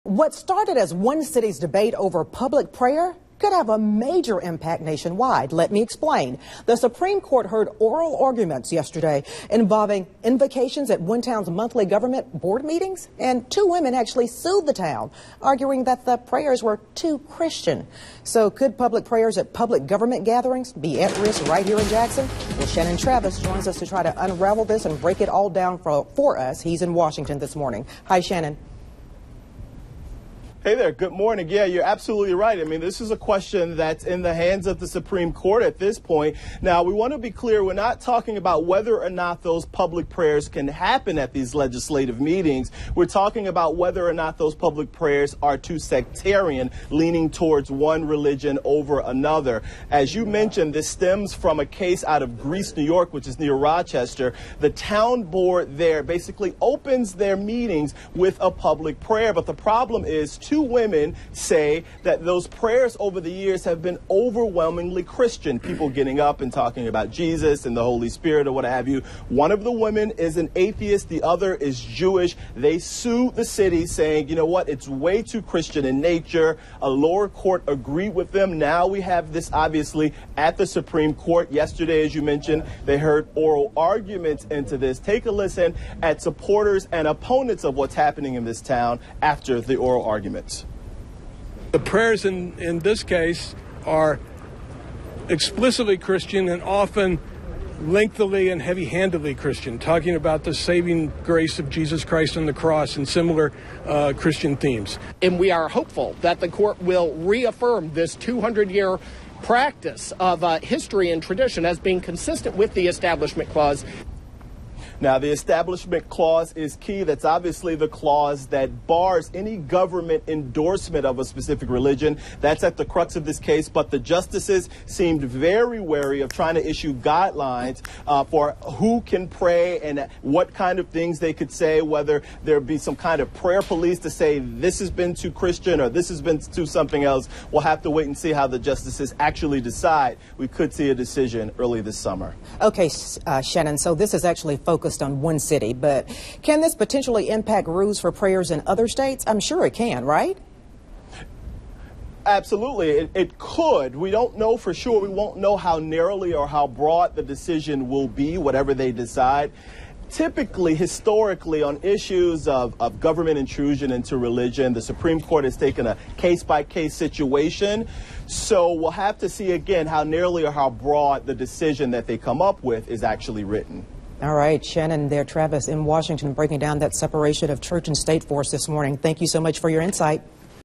What started as one city's debate over public prayer could have a major impact nationwide. Let me explain. The Supreme Court heard oral arguments yesterday involving invocations at one town's monthly government board meetings, and two women actually sued the town, arguing that the prayers were too Christian. So could public prayers at public government gatherings be at risk right here in Jackson? Well, Shannon Travis joins us to try to unravel this and break it all down for us. He's in Washington this morning. Hi, Shannon. Hey there, good morning. Yeah, you're absolutely right. I mean, this is a question that's in the hands of the Supreme Court at this point. Now, we want to be clear, we're not talking about whether or not those public prayers can happen at these legislative meetings. We're talking about whether or not those public prayers are too sectarian, leaning towards one religion over another. As you mentioned, this stems from a case out of Greece, New York, which is near Rochester. The town board there basically opens their meetings with a public prayer, but the problem is two women say that those prayers over the years have been overwhelmingly Christian, people getting up and talking about Jesus and the Holy Spirit or what have you. One of the women is an atheist, the other is Jewish. They sue the city saying, you know what, it's way too Christian in nature. A lower court agreed with them. Now we have this obviously at the Supreme Court. Yesterday, as you mentioned, they heard oral arguments into this. Take a listen at supporters and opponents of what's happening in this town after the oral argument. The prayers in this case are explicitly Christian and often lengthily and heavy-handedly Christian, talking about the saving grace of Jesus Christ on the cross and similar Christian themes. And we are hopeful that the court will reaffirm this 200-year practice of history and tradition as being consistent with the Establishment Clause. Now, the Establishment Clause is key. That's obviously the clause that bars any government endorsement of a specific religion. That's at the crux of this case. But the justices seemed very wary of trying to issue guidelines for who can pray and what kind of things they could say, whether there be some kind of prayer police to say this has been too Christian or this has been too something else. We'll have to wait and see how the justices actually decide. We could see a decision early this summer. Okay, Shannon, so this is actually focused on one city, but can this potentially impact rules for prayers in other states? I'm sure it can, right? Absolutely. It could. We don't know for sure. We won't know how narrowly or how broad the decision will be, whatever they decide. Typically, historically, on issues of government intrusion into religion, the Supreme Court has taken a case-by-case situation. So we'll have to see again how narrowly or how broad the decision that they come up with is actually written. All right, Shannon there, Travis in Washington, breaking down that separation of church and state for us this morning. Thank you so much for your insight.